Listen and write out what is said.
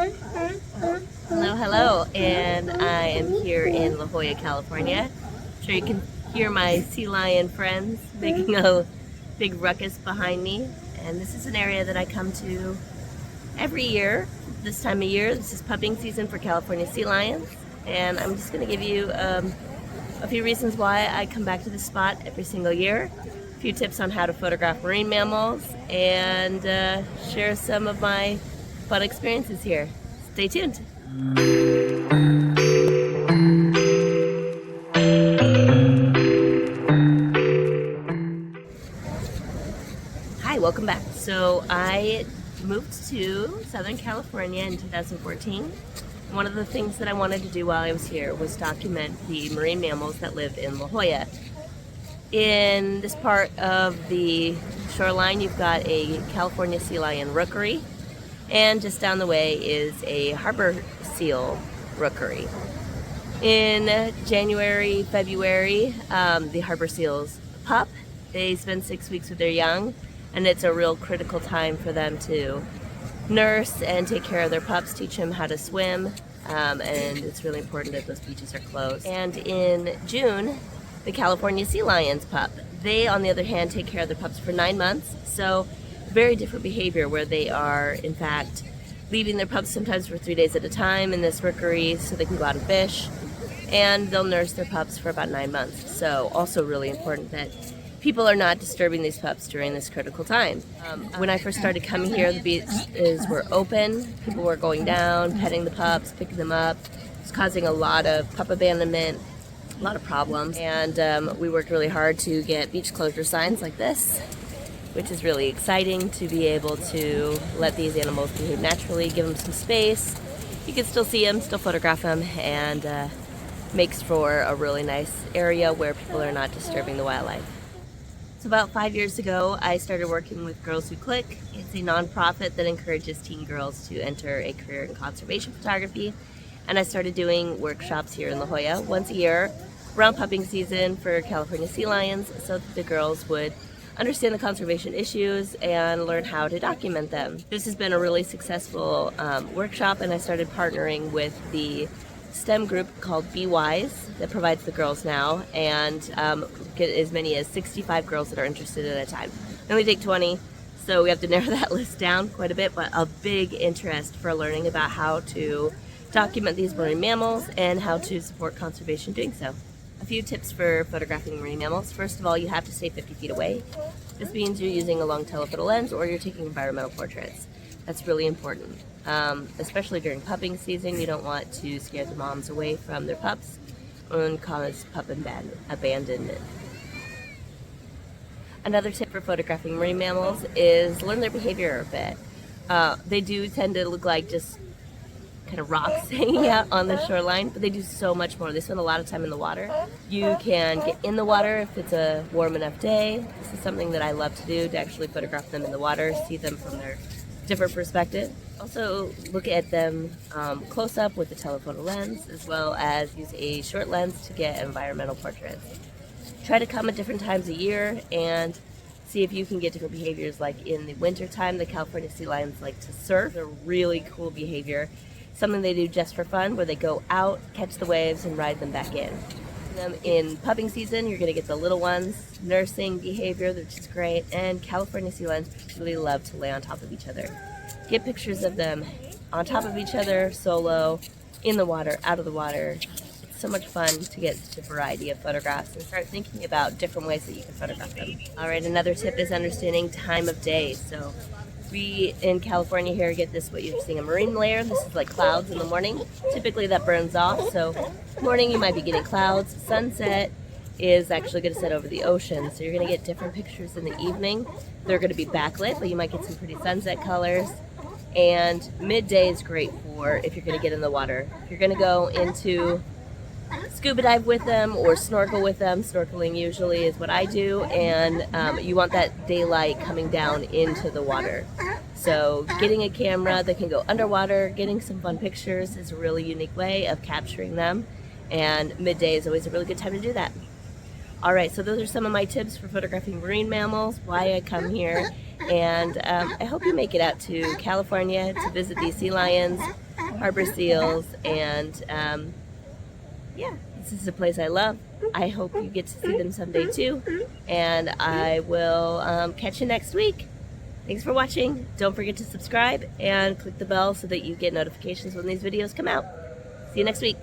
Hello, hello, and I am here in La Jolla, California. I'm sure you can hear my sea lion friends making a big ruckus behind me. And this is an area that I come to every year, this time of year. This is pupping season for California sea lions. And I'm just going to give you a few reasons why I come back to this spot every single year. A few tips on how to photograph marine mammals, and share some of my fun experiences here. Stay tuned. Hi, welcome back. So I moved to Southern California in 2014. One of the things that I wanted to do while I was here was document the marine mammals that live in La Jolla. In this part of the shoreline, you've got a California sea lion rookery, and just down the way is a harbor seal rookery. In January, February, the harbor seals pup. They spend 6 weeks with their young, and it's a real critical time for them to nurse and take care of their pups, teach them how to swim, and it's really important that those beaches are closed. And in June, the California sea lions pup. They, on the other hand, take care of their pups for 9 months, so very different behavior, where they are, in fact, leaving their pups sometimes for 3 days at a time in this rookery so they can go out and fish, and they'll nurse their pups for about 9 months. So also really important that people are not disturbing these pups during this critical time. When I first started coming here, the beaches were open. People were going down, petting the pups, picking them up. It was causing a lot of pup abandonment, a lot of problems, and we worked really hard to get beach closure signs like this, which is really exciting to be able to let these animals behave naturally, give them some space. You can still see them, still photograph them, and makes for a really nice area where people are not disturbing the wildlife. So about 5 years ago, I started working with Girls Who Click. It's a nonprofit that encourages teen girls to enter a career in conservation photography. And I started doing workshops here in La Jolla once a year around pupping season for California sea lions, so that the girls would understand the conservation issues and learn how to document them. This has been a really successful workshop, and I started partnering with the STEM group called Be Wise that provides the girls now, and get as many as 65 girls that are interested at a time. We only take 20, so we have to narrow that list down quite a bit, but a big interest for learning about how to document these marine mammals and how to support conservation doing so. A few tips for photographing marine mammals. First of all, you have to stay 50 feet away. This means you're using a long telephoto lens or you're taking environmental portraits. That's really important. Especially during pupping season, you don't want to scare the moms away from their pups and cause pup abandonment. Another tip for photographing marine mammals is learn their behavior a bit. They do tend to look like just kind of rocks hanging out on the shoreline, but they do so much more. They spend a lot of time in the water. You can get in the water if it's a warm enough day. This is something that I love to do, to actually photograph them in the water, see them from their different perspective. Also look at them close up with the telephoto lens, as well as use a short lens to get environmental portraits. Try to come at different times a year and see if you can get different behaviors. Like in the winter time, the California sea lions like to surf. They're really cool behavior. Something they do just for fun, where they go out, catch the waves, and ride them back in. In pupping season, you're going to get the little ones, nursing behavior, which is great, and California sea lions really love to lay on top of each other. Get pictures of them on top of each other, solo, in the water, out of the water. It's so much fun to get such a variety of photographs and start thinking about different ways that you can photograph them. All right, another tip is understanding time of day. So we in California here get this, what you're seeing, a marine layer. This is like clouds in the morning. Typically that burns off, so morning you might be getting clouds. Sunset is actually going to set over the ocean, so you're going to get different pictures in the evening. They're going to be backlit, but you might get some pretty sunset colors. And midday is great for if you're going to get in the water. If you're going to go into scuba dive with them or snorkel with them, snorkeling usually is what I do, and you want that daylight coming down into the water. So getting a camera that can go underwater, getting some fun pictures is a really unique way of capturing them, and midday is always a really good time to do that. All right, so those are some of my tips for photographing marine mammals, why I come here, and I hope you make it out to California to visit these sea lions, harbor seals, and yeah, this is a place I love. I hope you get to see them someday too, and I will catch you next week. Thanks for watching. Don't forget to subscribe and click the bell so that you get notifications when these videos come out. See you next week.